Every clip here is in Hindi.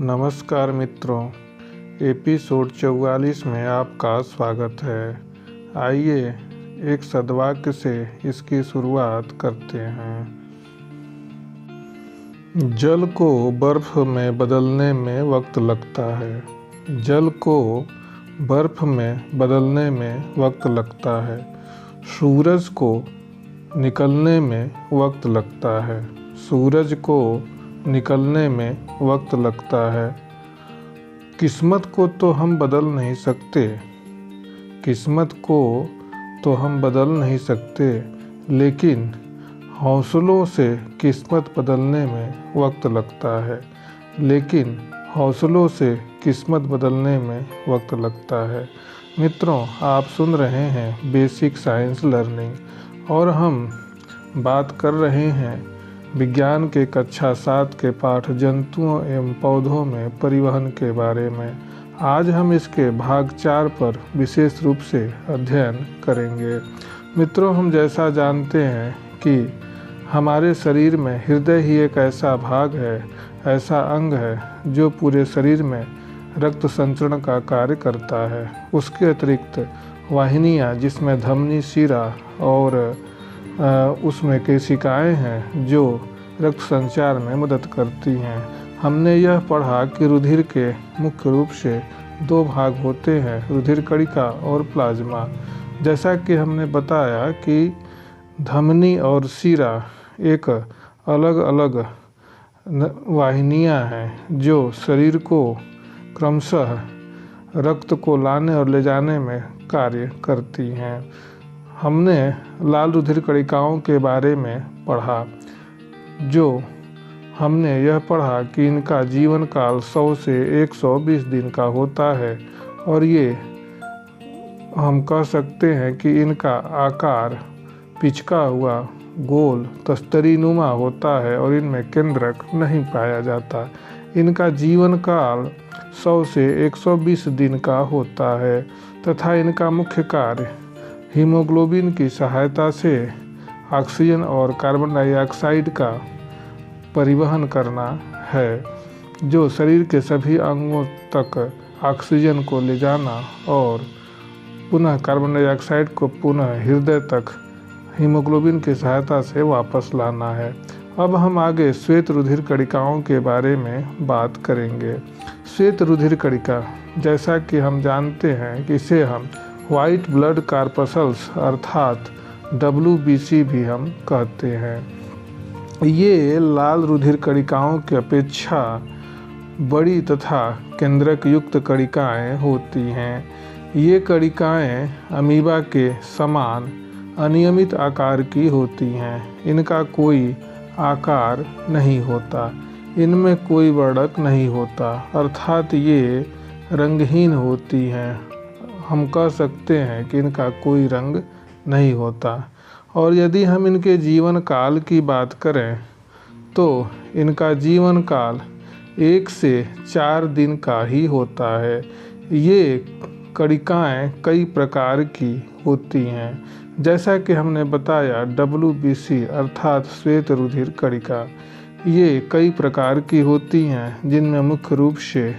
नमस्कार मित्रों, एपिसोड 44 में आपका स्वागत है। आइए एक सद्वाक्य से इसकी शुरुआत करते हैं। जल को बर्फ में बदलने में वक्त लगता है। जल को बर्फ में बदलने में वक्त लगता है। सूरज को निकलने में वक्त लगता है। सूरज को निकलने में वक्त लगता है। किस्मत को तो हम बदल नहीं सकते, किस्मत को तो हम बदल नहीं सकते, लेकिन हौसलों से किस्मत बदलने में वक्त लगता है। लेकिन हौसलों से किस्मत बदलने में वक्त लगता है। मित्रों, आप सुन रहे हैं बेसिक साइंस लर्निंग और हम बात कर रहे हैं विज्ञान के कक्षा 7 के पाठ जंतुओं एवं पौधों में परिवहन के बारे में। आज हम इसके भाग 4 पर विशेष रूप से अध्ययन करेंगे। मित्रों, हम जैसा जानते हैं कि हमारे शरीर में हृदय ही एक ऐसा भाग है, ऐसा अंग है जो पूरे शरीर में रक्त संचरण का कार्य करता है। उसके अतिरिक्त वाहिनियाँ जिसमें धमनी, शिरा और उसमें केशिकाएं हैं जो रक्त संचार में मदद करती हैं। हमने यह पढ़ा कि रुधिर के मुख्य रूप से 2 भाग होते हैं, रुधिर कणिका और प्लाज्मा। जैसा कि हमने बताया कि धमनी और शिरा एक अलग अलग वाहिनियां हैं जो शरीर को क्रमशः रक्त को लाने और ले जाने में कार्य करती हैं। हमने लाल रुधिर कणिकाओं के बारे में पढ़ा, जो हमने यह पढ़ा कि इनका जीवन काल 100 से 120 दिन का होता है और ये हम कह सकते हैं कि इनका आकार पिचका हुआ गोल तस्तरीनुमा होता है और इनमें केंद्रक नहीं पाया जाता। इनका जीवन काल 100 से 120 दिन का होता है तथा इनका मुख्य कार्य हीमोग्लोबिन की सहायता से ऑक्सीजन और कार्बन डाइऑक्साइड का परिवहन करना है, जो शरीर के सभी अंगों तक ऑक्सीजन को ले जाना और पुनः कार्बन डाइऑक्साइड को पुनः हृदय तक हीमोग्लोबिन की सहायता से वापस लाना है। अब हम आगे श्वेत रुधिर कणिकाओं के बारे में बात करेंगे। श्वेत रुधिर कणिका, जैसा कि हम जानते हैं कि इसे हम वाइट ब्लड कार्पसल्स अर्थात WBC भी हम कहते हैं। ये लाल रुधिर कणिकाओं की अपेक्षा बड़ी तथा केंद्रक युक्त कणिकाएं होती हैं। ये कणिकाएं अमीबा के समान अनियमित आकार की होती हैं। इनका कोई आकार नहीं होता, इनमें कोई वर्णक नहीं होता, अर्थात ये रंगहीन होती हैं। हम कह सकते हैं कि इनका कोई रंग नहीं होता। और यदि हम इनके जीवन काल की बात करें तो इनका जीवन काल 1 से 4 दिन का ही होता है। ये कणिकाएं कई प्रकार की होती हैं, जैसा कि हमने बताया WBC अर्थात श्वेत रुधिर कणिका ये कई प्रकार की होती हैं, जिनमें मुख्य रूप से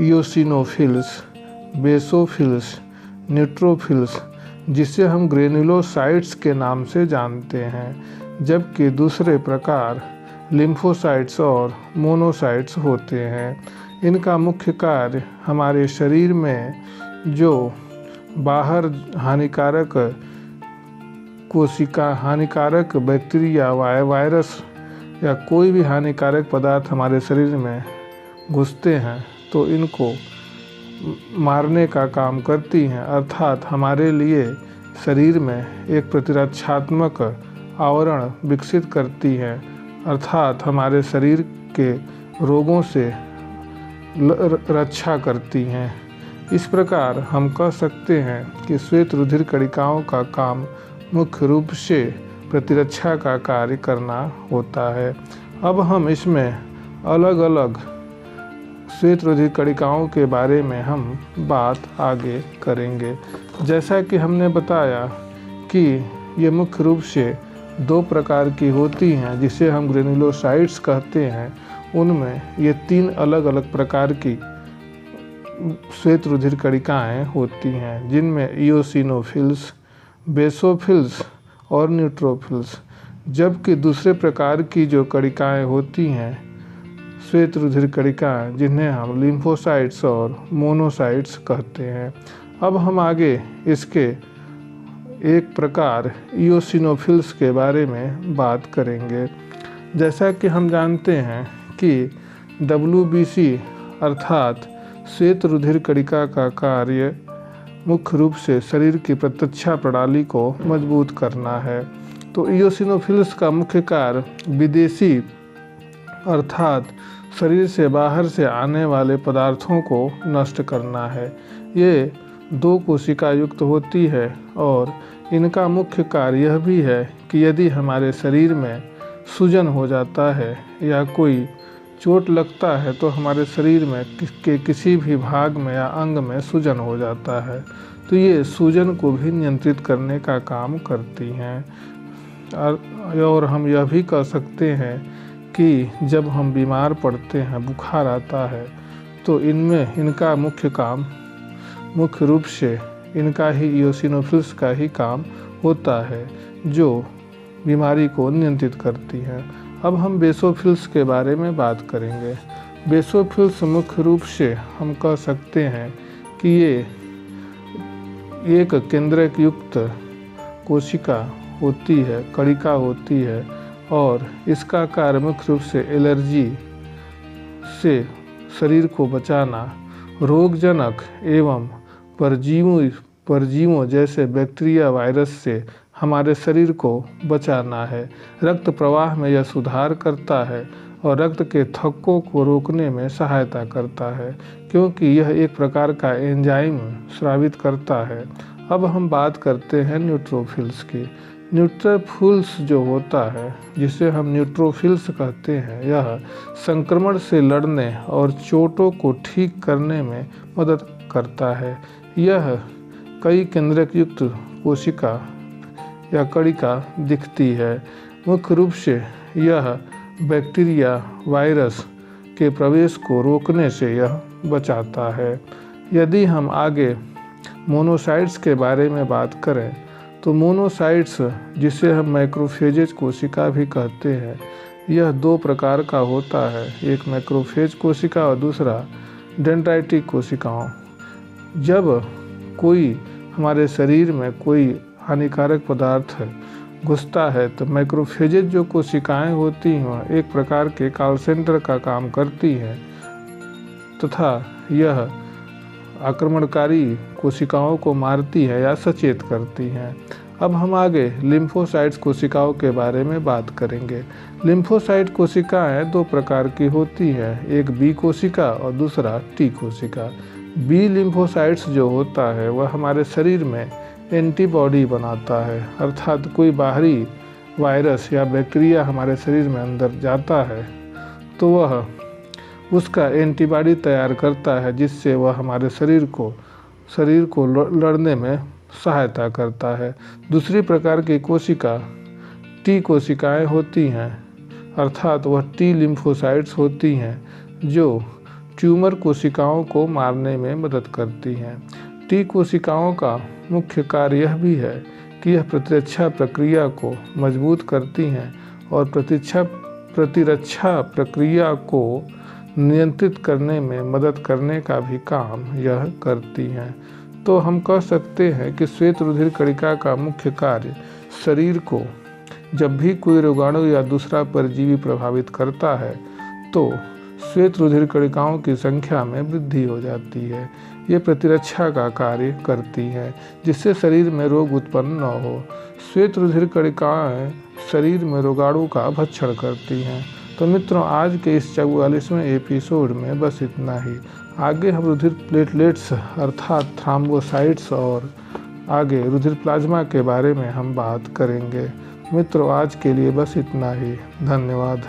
इयोसिनोफिल्स, बेसोफिल्स, न्यूट्रोफिल्स जिसे हम ग्रेनुलोसाइट्स के नाम से जानते हैं, जबकि दूसरे प्रकार लिम्फोसाइट्स और मोनोसाइट्स होते हैं। इनका मुख्य कार्य हमारे शरीर में जो बाहर हानिकारक कोशिका, हानिकारक बैक्टीरिया, वायरस या कोई भी हानिकारक पदार्थ हमारे शरीर में घुसते हैं तो इनको मारने का काम करती हैं, अर्थात हमारे लिए शरीर में एक प्रतिरक्षात्मक आवरण विकसित करती हैं, अर्थात हमारे शरीर के रोगों से रक्षा करती हैं। इस प्रकार हम कह सकते हैं कि श्वेत रुधिर कणिकाओं का काम मुख्य रूप से प्रतिरक्षा का कार्य करना होता है। अब हम इसमें अलग अलग श्वेत रुधिर कणिकाओं के बारे में हम बात आगे करेंगे। जैसा कि हमने बताया कि ये मुख्य रूप से 2 प्रकार की होती हैं, जिसे हम ग्रेनुलोसाइट्स कहते हैं, उनमें ये 3 अलग अलग प्रकार की श्वेत रुधिर कणिकाएँ होती हैं, जिनमें इओसिनोफिल्स, बेसोफिल्स और न्यूट्रोफिल्स। जबकि दूसरे प्रकार की जो कणिकाएँ होती हैं श्वेत रुधिर कणिकाएँ, जिन्हें हम लिम्फोसाइट्स और मोनोसाइट्स कहते हैं। अब हम आगे इसके एक प्रकार इओसिनोफिल्स के बारे में बात करेंगे। जैसा कि हम जानते हैं कि WBC अर्थात श्वेत रुधिर कणिका का कार्य मुख्य रूप से शरीर की प्रतिरक्षा प्रणाली को मजबूत करना है। तो इओसिनोफिल्स का मुख्य कार्य विदेशी अर्थात शरीर से बाहर से आने वाले पदार्थों को नष्ट करना है। ये 2 कोशिका युक्त होती है और इनका मुख्य कार्य यह भी है कि यदि हमारे शरीर में सूजन हो जाता है या कोई चोट लगता है तो हमारे शरीर में किसी भी भाग में या अंग में सूजन हो जाता है, तो ये सूजन को भी नियंत्रित करने का काम करती हैं। और हम यह भी कह सकते हैं कि जब हम बीमार पड़ते हैं, बुखार आता है, तो इनमें इनका मुख्य काम मुख्य रूप से इनका ही इओसिनोफिल्स का ही काम होता है, जो बीमारी को नियंत्रित करती हैं। अब हम बेसोफिल्स के बारे में बात करेंगे। बेसोफिल्स मुख्य रूप से हम कह सकते हैं कि ये एक केंद्रक युक्त कोशिका होती है, कणिका होती है और इसका कार्य मुख्य रूप से एलर्जी से शरीर को बचाना, रोगजनक एवं परजीवों जैसे बैक्टीरिया, वायरस से हमारे शरीर को बचाना है। रक्त प्रवाह में यह सुधार करता है और रक्त के थक्कों को रोकने में सहायता करता है, क्योंकि यह एक प्रकार का एंजाइम स्रावित करता है। अब हम बात करते हैं न्यूट्रोफिल्स की। न्यूट्रोफिल्स जो होता है, जिसे हम न्यूट्रोफिल्स कहते हैं, यह संक्रमण से लड़ने और चोटों को ठीक करने में मदद करता है। यह कई केंद्रक युक्त कोशिका या कणिका दिखती है। मुख्य रूप से यह बैक्टीरिया, वायरस के प्रवेश को रोकने से यह बचाता है। यदि हम आगे मोनोसाइट्स के बारे में बात करें तो मोनोसाइट्स, जिसे हम मैक्रोफेजेज कोशिका भी कहते हैं, यह 2 प्रकार का होता है, एक मैक्रोफेज कोशिका और दूसरा डेंड्राइटिक कोशिकाओं। जब कोई हमारे शरीर में कोई हानिकारक पदार्थ घुसता है तो मैक्रोफेजेज जो कोशिकाएं होती हैं एक प्रकार के कॉल सेंटर का काम करती हैं तथा यह आक्रमणकारी कोशिकाओं को मारती है या सचेत करती हैं। अब हम आगे लिम्फोसाइट्स कोशिकाओं के बारे में बात करेंगे। लिम्फोसाइट कोशिकाएं 2 प्रकार की होती हैं, एक बी कोशिका और दूसरा टी कोशिका। बी लिम्फोसाइट्स जो होता है वह हमारे शरीर में एंटीबॉडी बनाता है, अर्थात कोई बाहरी वायरस या बैक्टीरिया हमारे शरीर में अंदर जाता है तो वह उसका एंटीबॉडी तैयार करता है, जिससे वह हमारे शरीर को लड़ने में सहायता करता है। दूसरी प्रकार की कोशिका टी कोशिकाएं होती हैं, अर्थात वह टी लिम्फोसाइट्स होती हैं जो ट्यूमर कोशिकाओं को मारने में मदद करती हैं। टी कोशिकाओं का मुख्य कार्य यह भी है कि यह प्रतिरक्षा प्रक्रिया को मजबूत करती हैं और प्रतिरक्षा प्रक्रिया को नियंत्रित करने में मदद करने का भी काम यह करती हैं। तो हम कह सकते हैं कि श्वेत रुधिर कणिका का मुख्य कार्य शरीर को जब भी कोई रोगाणु या दूसरा परजीवी प्रभावित करता है तो श्वेत रुधिर कणिकाओं की संख्या में वृद्धि हो जाती है। ये प्रतिरक्षा का कार्य करती हैं, जिससे शरीर में रोग उत्पन्न न हो। श्वेत रुधिर कणिकाएं शरीर में रोगाणु का भक्षण करती हैं। तो मित्रों, आज के इस 44वें एपिसोड में बस इतना ही। आगे हम रुधिर प्लेटलेट्स अर्थात थ्रोम्बोसाइट्स और आगे रुधिर प्लाज्मा के बारे में हम बात करेंगे। मित्रों, आज के लिए बस इतना ही। धन्यवाद।